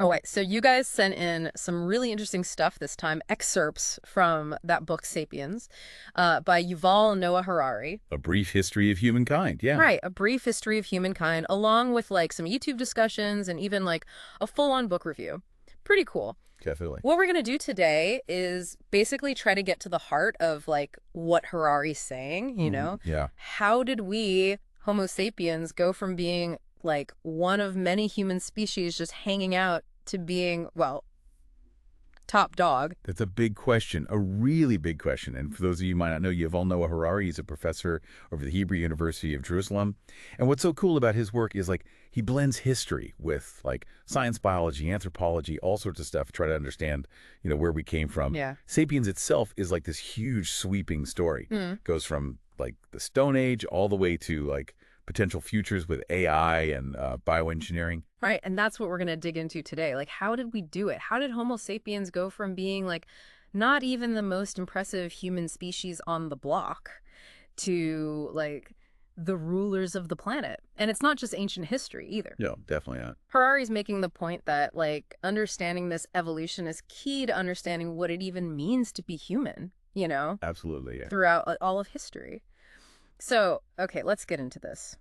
Oh, wait. So you guys sent in some really interesting stuff this time, excerpts from that book, Sapiens, by Yuval Noah Harari. A Brief History of Humankind, yeah, Right, a brief history of humankind, along with like some YouTube discussions and even like a full-on book review. Pretty cool. definitely. What we're going to do today is basically try to get to the heart of like what Harari's saying, Yeah. How did we, Homo sapiens, go from being like one of many human species just hanging out to being, well, top dog? That's a big question, a really big question. And for those of you who might not know, Yuval Noah Harari is a professor over the Hebrew University of Jerusalem. And what's so cool about his work is like he blends history with like science, biology, anthropology, all sorts of stuff to try to understand, where we came from. Yeah. Sapiens itself is like this huge sweeping story. Mm. Goes from like the Stone Age all the way to like potential futures with AI and bioengineering. Right, and that's what we're going to dig into today. Like, how did we do it? How did Homo sapiens go from being, like, not even the most impressive human species on the block to, like, the rulers of the planet? And it's not just ancient history either. No, definitely not. Harari's making the point that, like, understanding this evolution is key to understanding what it even means to be human, Absolutely, yeah. throughout all of history. So, okay, let's get into this.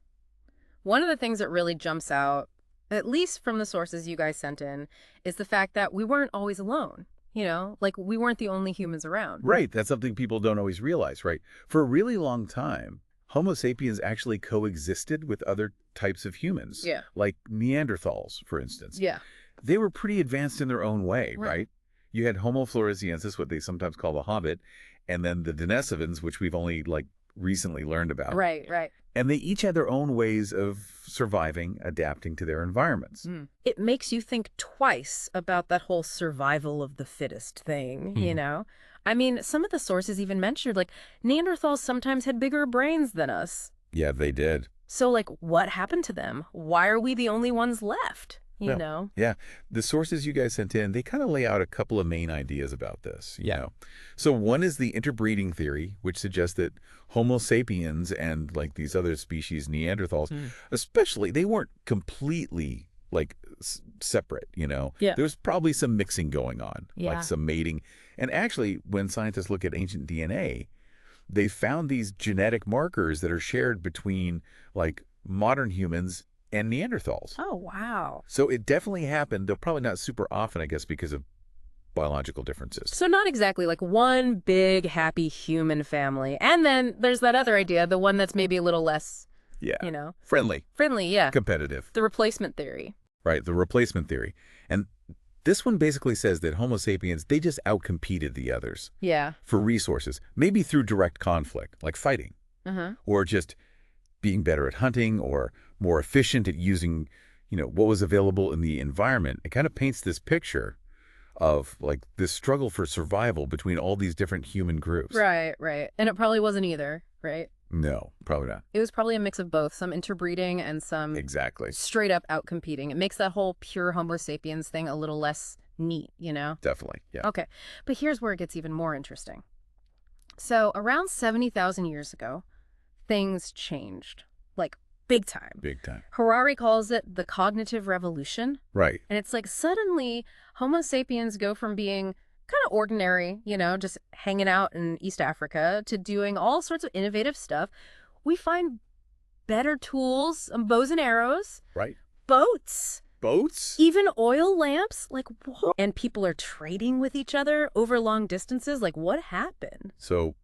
One of the things that really jumps out, at least from the sources you guys sent in, is the fact that we weren't always alone. Like we weren't the only humans around. Right. That's something people don't always realize, right? For a really long time, Homo sapiens actually coexisted with other types of humans. Yeah. Like Neanderthals, for instance. Yeah. They were pretty advanced in their own way, Right. right? You had Homo floresiensis, what they sometimes call the Hobbit, and then the Denisovans, which we've only like recently learned about. Right, right. And they each had their own ways of surviving, adapting to their environments. It makes you think twice about that whole survival of the fittest thing. I mean, some of the sources even mentioned, like, Neanderthals sometimes had bigger brains than us. Yeah, they did. So, like, what happened to them? Why are we the only ones left? Yeah. The sources you guys sent in, they kind of lay out a couple of main ideas about this, you know. So one is the interbreeding theory, which suggests that Homo sapiens and like these other species, Neanderthals, especially, they weren't completely like separate, Yeah. There's probably some mixing going on, Yeah. like some mating. And actually, when scientists look at ancient DNA, they found these genetic markers that are shared between like modern humans and Neanderthals. Oh, wow. So it definitely happened, though probably not super often, I guess, because of biological differences. So not exactly like one big happy human family. And then there's that other idea, the one that's maybe a little less, Yeah. you know, Friendly, friendly. Yeah. competitive, The replacement theory. right? The replacement theory. And this one basically says that Homo sapiens, they just outcompeted the others Yeah. for resources, maybe through direct conflict, like fighting, or just being better at hunting or more efficient at using, what was available in the environment. It kind of paints this picture of like this struggle for survival between all these different human groups. Right, right. And it probably wasn't either, right? No, probably not. It was probably a mix of both, some interbreeding and some Exactly. straight up outcompeting. It makes that whole pure Homo sapiens thing a little less neat, Definitely. Yeah. Okay, but here's where it gets even more interesting. So around 70,000 years ago, things changed, like big time. Big time. Harari calls it the cognitive revolution. Right. And it's like suddenly Homo sapiens go from being kind of ordinary, just hanging out in East Africa to doing all sorts of innovative stuff. We find better tools, bows and arrows, Right. boats, Boats? even oil lamps. Like, whoa. And people are trading with each other over long distances. Like, what happened? So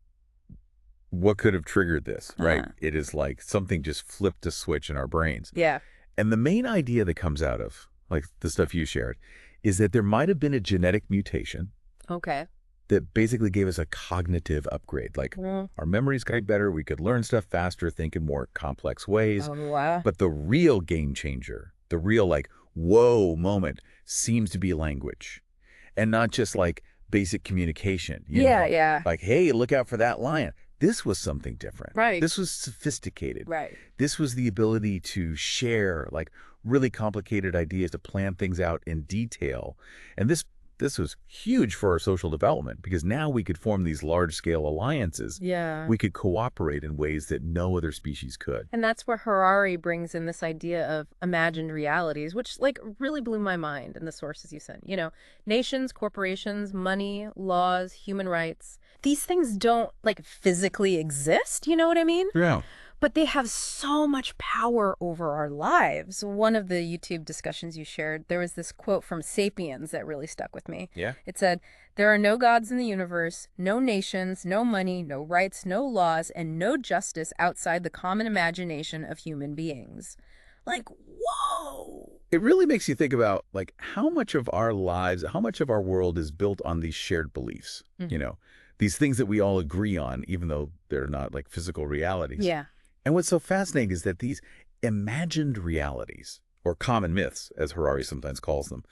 what could have triggered this, right? Uh-huh. It is like something just flipped a switch in our brains. Yeah. And the main idea that comes out of like the stuff you shared is that there might have been a genetic mutation Okay. that basically gave us a cognitive upgrade. Like our memories got better, we could learn stuff faster, think in more complex ways. Oh, wow. But the real game changer, the real like, whoa moment seems to be language. And not just like basic communication. you know? Yeah. Like, hey, look out for that lion. This was something different. Right. This was sophisticated. Right. This was the ability to share like really complicated ideas, to plan things out in detail. And this this was huge for our social development because now we could form these large-scale alliances. Yeah. We could cooperate in ways that no other species could. And that's where Harari brings in this idea of imagined realities, which like really blew my mind in the sources you sent. Nations, corporations, money, laws, human rights. These things don't like physically exist, you know what I mean? Yeah. But they have so much power over our lives. One of the YouTube discussions you shared, there was this quote from Sapiens that really stuck with me. Yeah. It said, "There are no gods in the universe, no nations, no money, no rights, no laws, and no justice outside the common imagination of human beings." Like, whoa! It really makes you think about like how much of our lives, how much of our world is built on these shared beliefs, these things that we all agree on, even though they're not like physical realities. Yeah. And what's so fascinating is that these imagined realities, or common myths, as Harari sometimes calls them,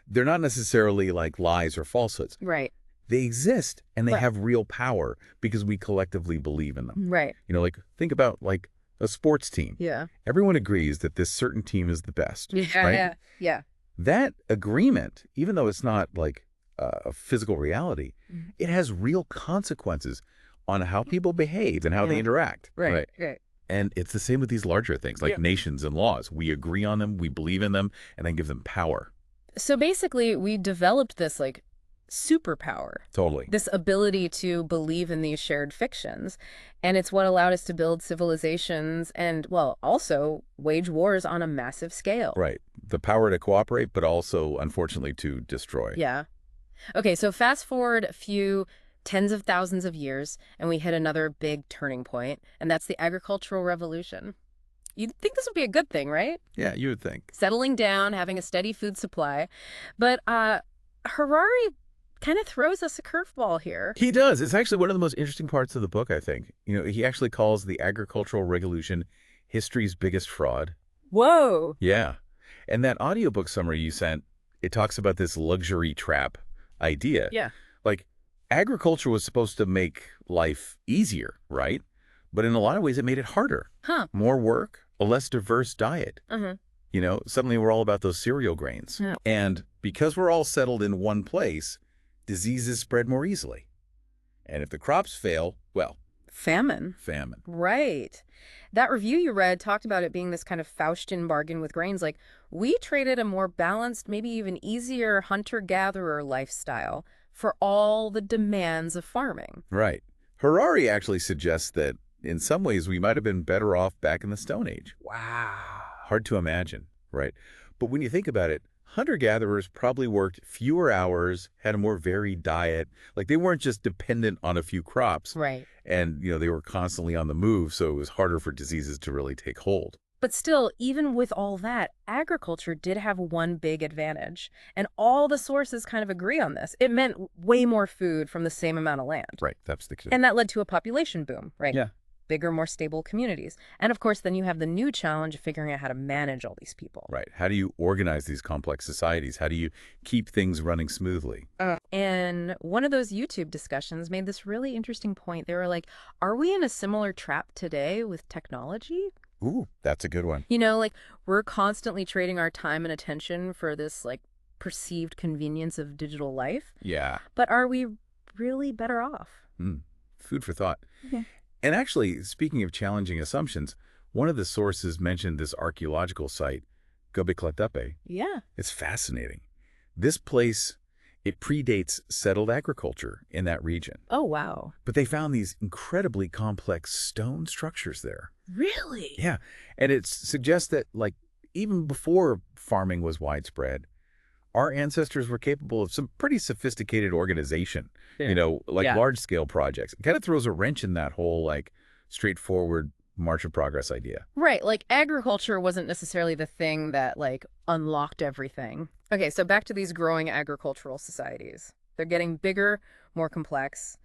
they're not necessarily like lies or falsehoods. Right. They exist and they Right. have real power because we collectively believe in them. Right. Like think about like a sports team. Yeah. Everyone agrees that this certain team is the best. Yeah. Right? Yeah. Yeah. That agreement, even though it's not like a physical reality, Mhm. it has real consequences on how people behave and how they Yeah. interact. Right. Right. And it's the same with these larger things like nations and laws. We agree on them, we believe in them, and then give them power. So basically, we developed this like superpower, Totally. this ability to believe in these shared fictions. And it's what allowed us to build civilizations and, well, also wage wars on a massive scale. Right. The power to cooperate, but also, unfortunately, to destroy. Yeah. Okay, so fast forward a few tens of thousands of years, and we hit another big turning point, and that's the agricultural revolution. You'd think this would be a good thing, right? Yeah, you would think. Settling down, having a steady food supply. But Harari kind of throws us a curveball here. He does. It's actually one of the most interesting parts of the book, I think. He actually calls the agricultural revolution history's biggest fraud. Whoa. Yeah. And that audiobook summary you sent, it talks about this luxury trap idea. Yeah. Like, agriculture was supposed to make life easier, right? But in a lot of ways, it made it harder. Huh. More work, a less diverse diet. Suddenly we're all about those cereal grains. Yeah. And because we're all settled in one place, diseases spread more easily. And if the crops fail, well, Famine. famine. Right. That review you read talked about it being this kind of Faustian bargain with grains. Like, we traded a more balanced, maybe even easier hunter-gatherer lifestyle for all the demands of farming. Right. Harari actually suggests that in some ways we might have been better off back in the Stone Age. Wow. Hard to imagine, right? But when you think about it, hunter-gatherers probably worked fewer hours, had a more varied diet. Like they weren't just dependent on a few crops. Right. And, they were constantly on the move, so it was harder for diseases to really take hold. But still, even with all that, agriculture did have one big advantage. And all the sources kind of agree on this. It meant way more food from the same amount of land. Right, that's the key. And that led to a population boom, right? Yeah. Bigger, more stable communities. And of course, then you have the new challenge of figuring out how to manage all these people. Right. How do you organize these complex societies? How do you keep things running smoothly? And one of those YouTube discussions made this really interesting point. They were like, are we in a similar trap today with technology? Ooh, that's a good one. Like we're constantly trading our time and attention for this like perceived convenience of digital life. Yeah. But are we really better off? Food for thought. Okay. And actually, speaking of challenging assumptions, one of the sources mentioned this archaeological site, Göbekli Tepe. Yeah. It's fascinating. This place, it predates settled agriculture in that region. Oh, wow. But they found these incredibly complex stone structures there. Really? Yeah. And it suggests that, like, even before farming was widespread, our ancestors were capable of some pretty sophisticated organization, large-scale projects. It kind of throws a wrench in that whole, like, straightforward march of progress idea. Right. Like agriculture wasn't necessarily the thing that like unlocked everything. Okay, so back to these growing agricultural societies. They're getting bigger, more complex.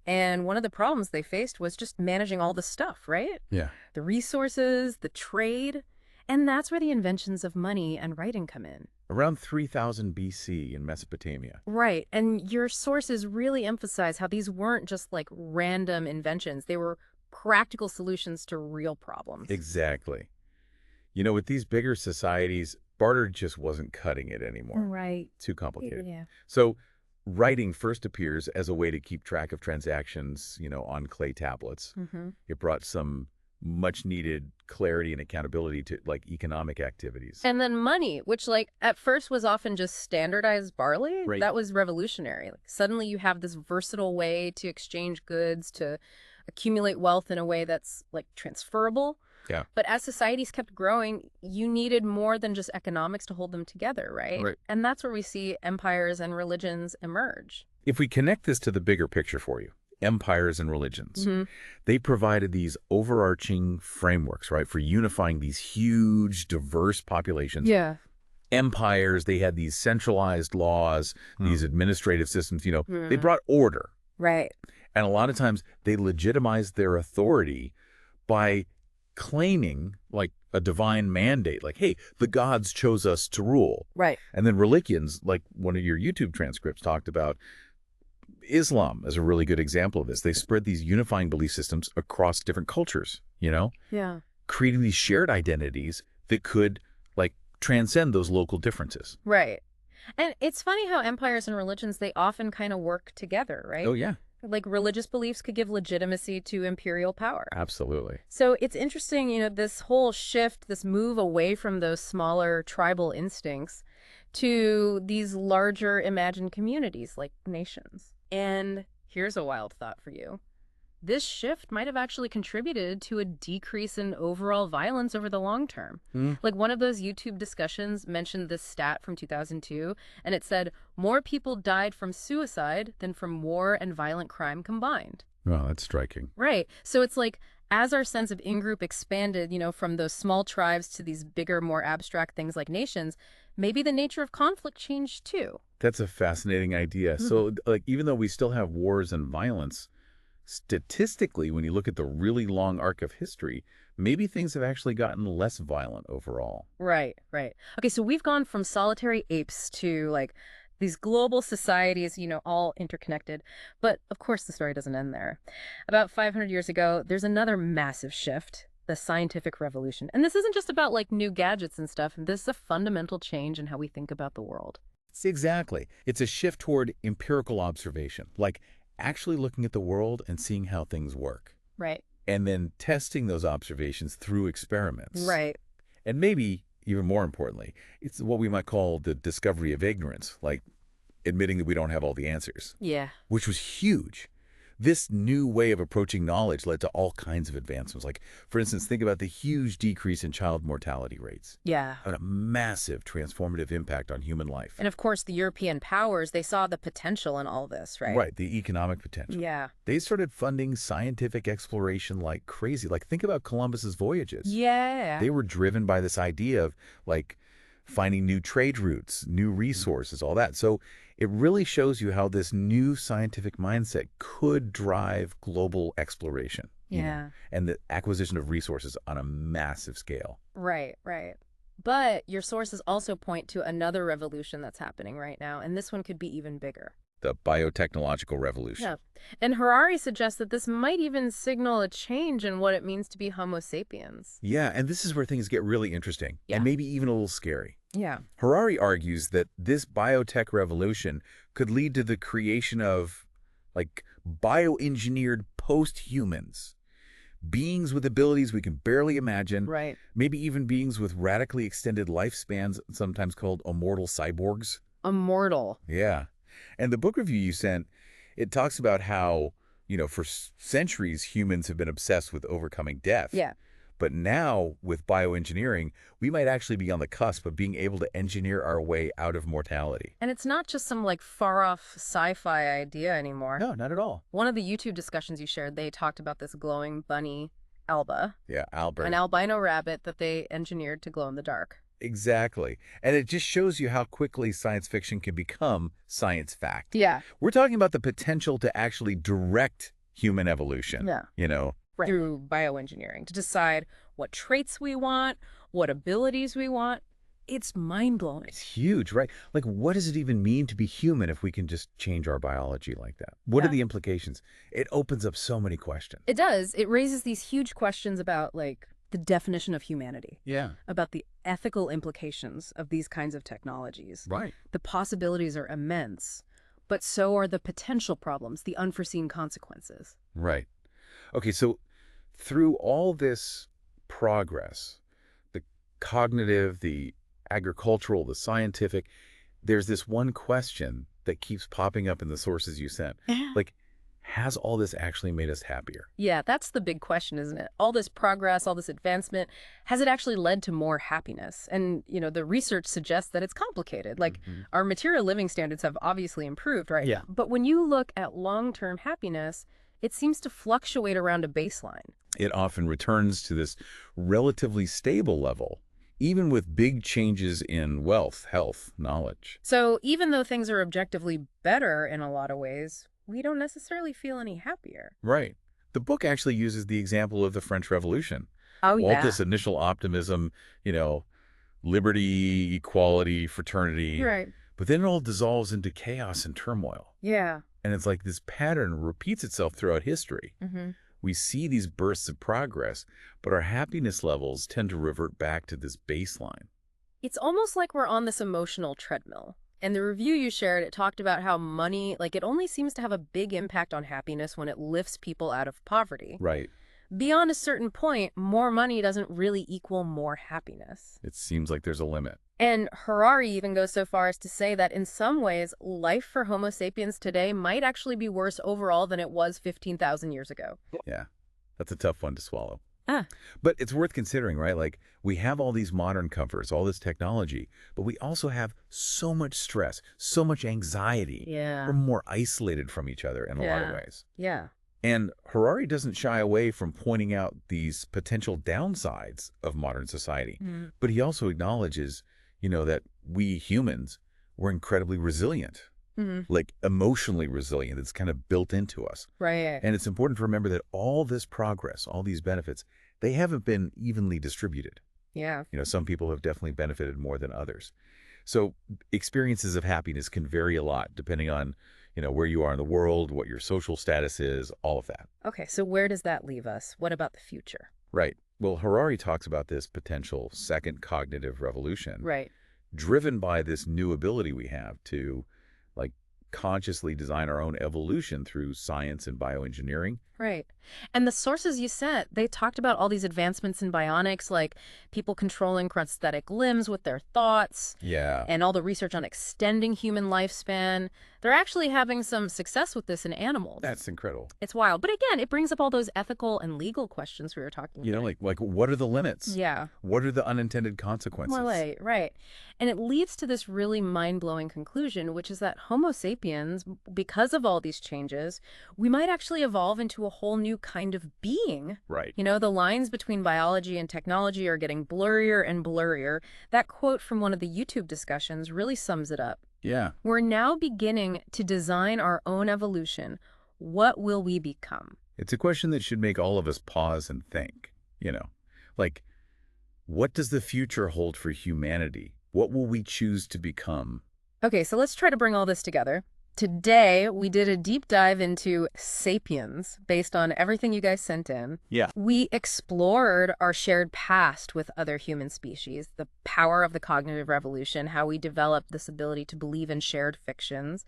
And one of the problems they faced was just managing all the stuff, right? Yeah. The resources, the trade. And that's where the inventions of money and writing come in. Around 3000 BC in Mesopotamia. Right. And your sources really emphasize how these weren't just like random inventions. They were practical solutions to real problems. Exactly. With these bigger societies, barter just wasn't cutting it anymore. Right. Too complicated. Yeah. So writing first appears as a way to keep track of transactions, on clay tablets. Mm-hmm. It brought some much needed clarity and accountability to like economic activities. And then money, which like at first was often just standardized barley, Right. that was revolutionary. Like, suddenly you have this versatile way to exchange goods, to accumulate wealth in a way that's like transferable. Yeah. But as societies kept growing, you needed more than just economics to hold them together, right? Right. And that's where we see empires and religions emerge. If we connect this to the bigger picture for you, empires and religions, Mm-hmm. they provided these overarching frameworks, right, for unifying these huge, diverse populations. Yeah. Empires, they had these centralized laws, these administrative systems, they brought order. Right. And a lot of times they legitimized their authority by claiming like a divine mandate, like, hey, the gods chose us to rule. Right. And then religions, like one of your YouTube transcripts talked about, Islam is a really good example of this. They spread these unifying belief systems across different cultures, Yeah. creating these shared identities that could like transcend those local differences. Right. And it's funny how empires and religions, they often kind of work together, right? Oh, yeah, Like religious beliefs could give legitimacy to imperial power. absolutely. So it's interesting, this whole shift, this move away from those smaller tribal instincts to these larger imagined communities like nations. And here's a wild thought for you. This shift might have actually contributed to a decrease in overall violence over the long term. Like one of those YouTube discussions mentioned this stat from 2002, and it said more people died from suicide than from war and violent crime combined. Well, that's striking. Right. So it's like as our sense of in-group expanded, from those small tribes to these bigger, more abstract things like nations, maybe the nature of conflict changed too. That's a fascinating idea. So, like, even though we still have wars and violence, statistically, when you look at the really long arc of history, maybe things have actually gotten less violent overall. Right, right. Okay, so we've gone from solitary apes to like these global societies, all interconnected. But of course, the story doesn't end there. About 500 years ago, there's another massive shift, the scientific revolution. And this isn't just about like new gadgets and stuff. This is a fundamental change in how we think about the world. Exactly. It's a shift toward empirical observation, like actually looking at the world and seeing how things work. Right. And then testing those observations through experiments. Right. And maybe, even more importantly, it's what we might call the discovery of ignorance, like admitting that we don't have all the answers, Yeah. which was huge. This new way of approaching knowledge led to all kinds of advancements. Like, for instance, think about the huge decrease in child mortality rates. Yeah. Had a massive transformative impact on human life. And of course, the European powers, they saw the potential in all this, right? Right, the economic potential. Yeah. They started funding scientific exploration like crazy. Like, think about Columbus's voyages. Yeah. They were driven by this idea of, like, finding new trade routes, new resources, all that. So it really shows you how this new scientific mindset could drive global exploration. Yeah. And the acquisition of resources on a massive scale. Right, right. But your sources also point to another revolution that's happening right now, and this one could be even bigger. The biotechnological revolution. Yeah. And Harari suggests that this might even signal a change in what it means to be Homo sapiens. Yeah, and this is where things get really interesting Yeah. and maybe even a little scary. Yeah. Harari argues that this biotech revolution could lead to the creation of, like, bioengineered post-humans. Beings with abilities we can barely imagine. Right. Maybe even beings with radically extended lifespans, sometimes called immortal cyborgs. Immortal. Yeah. And the book review you sent, it talks about how, for centuries, humans have been obsessed with overcoming death. Yeah. But now, with bioengineering, we might actually be on the cusp of being able to engineer our way out of mortality. And it's not just some like far-off sci-fi idea anymore. No, not at all. One of the YouTube discussions you shared, they talked about this glowing bunny, Alba, Yeah, Albert. an albino rabbit that they engineered to glow in the dark. Exactly. And it just shows you how quickly science fiction can become science fact. Yeah. We're talking about the potential to actually direct human evolution. Yeah. Right. Through bioengineering to decide what traits we want, what abilities we want. It's mind-blowing. It's huge, right? Like, what does it even mean to be human if we can just change our biology like that? What are the implications? It opens up so many questions. It does. It raises these huge questions about, like, the definition of humanity. Yeah. About the ethical implications of these kinds of technologies. Right. The possibilities are immense. but so are the potential problems, the unforeseen consequences. Right. Okay, so through all this progress, the cognitive, the agricultural, the scientific, there's this one question that keeps popping up in the sources you sent. Like, has all this actually made us happier? Yeah, that's the big question, isn't it? All this progress, all this advancement, has it actually led to more happiness? And, the research suggests that it's complicated. Like, our material living standards have obviously improved, right? Yeah. But when you look at long-term happiness, it seems to fluctuate around a baseline. It often returns to this relatively stable level, even with big changes in wealth, health, knowledge. So even though things are objectively better in a lot of ways, we don't necessarily feel any happier. Right. The book actually uses the example of the French Revolution. Oh, All yeah. this initial optimism, liberty, equality, fraternity. Right. But then it all dissolves into chaos and turmoil. Yeah. And it's like this pattern repeats itself throughout history. Mm-hmm. We see these bursts of progress, but our happiness levels tend to revert back to this baseline. It's almost like we're on this emotional treadmill. And the review you shared, it talked about how money, it only seems to have a big impact on happiness when it lifts people out of poverty. Right. Beyond a certain point, more money doesn't really equal more happiness. It seems like there's a limit. And Harari even goes so far as to say that in some ways, life for Homo sapiens today might actually be worse overall than it was 15,000 years ago. Yeah, that's a tough one to swallow. Ah. But it's worth considering, right? Like, we have all these modern comforts, all this technology, but we also have so much stress, so much anxiety. Yeah. We're more isolated from each other in a lot of ways. Yeah. And Harari doesn't shy away from pointing out these potential downsides of modern society. But he also acknowledges, that we humans were incredibly resilient, like emotionally resilient. It's kind of built into us. Right. And it's important to remember that all this progress, all these benefits, they haven't been evenly distributed. Yeah. Some people have definitely benefited more than others. So experiences of happiness can vary a lot depending on, where you are in the world, what your social status is, all of that. Okay, so where does that leave us? What about the future? Right. Well, Harari talks about this potential second cognitive revolution. Right. Driven by this new ability we have to, consciously design our own evolution through science and bioengineering. Right. And the sources you sent, they talked about all these advancements in bionics, like people controlling prosthetic limbs with their thoughts. Yeah. And all the research on extending human lifespan. They're actually having some success with this in animals. That's incredible. It's wild. But again, it brings up all those ethical and legal questions we were talking about. Like what are the limits? Yeah. What are the unintended consequences? Right. And it leads to this really mind-blowing conclusion, which is that Homo sapiens, because of all these changes, we might actually evolve into a whole new kind of being. Right. The lines between biology and technology are getting blurrier and blurrier. That quote from one of the YouTube discussions really sums it up. Yeah. We're now beginning to design our own evolution. What will we become? It's a question that should make all of us pause and think, what does the future hold for humanity? What will we choose to become? Okay, so let's try to bring all this together. Today, we did a deep dive into Sapiens based on everything you guys sent in. Yeah. We explored our shared past with other human species, the power of the cognitive revolution, how we developed this ability to believe in shared fictions,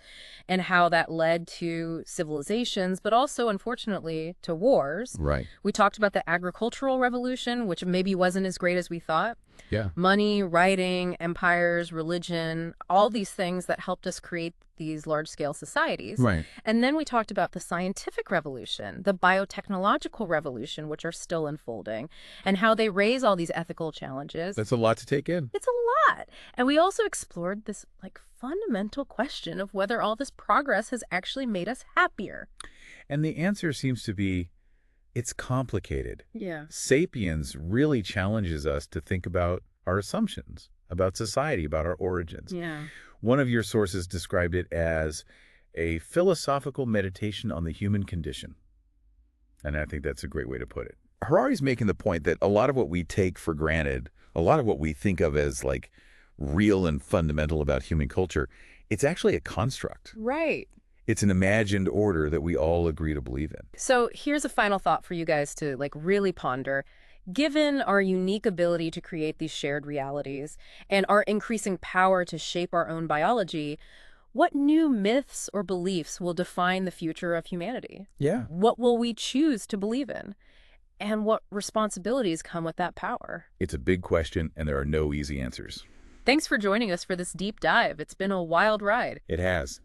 and how that led to civilizations, but also, unfortunately, to wars. Right. We talked about the agricultural revolution, which maybe wasn't as great as we thought. Yeah. Money, writing, empires, religion, all these things that helped us create these large-scale societies. Right. And then we talked about the scientific revolution, the biotechnological revolution, which are still unfolding, and how they raise all these ethical challenges. That's a lot to take in. It's a lot. And we also explored this fundamental question of whether all this progress has actually made us happier. And the answer seems to be, it's complicated. Yeah. Sapiens really challenges us to think about our assumptions, about society, about our origins. Yeah. One of your sources described it as a philosophical meditation on the human condition. And I think that's a great way to put it. Harari's making the point that a lot of what we take for granted, a lot of what we think of as real and fundamental about human culture, it's actually a construct. Right. It's an imagined order that we all agree to believe in. So here's a final thought for you guys to really ponder. Given our unique ability to create these shared realities and our increasing power to shape our own biology, What new myths or beliefs will define the future of humanity? Yeah. What will we choose to believe in? And what responsibilities come with that power? It's a big question, and there are no easy answers. Thanks for joining us for this deep dive. It's been a wild ride. It has.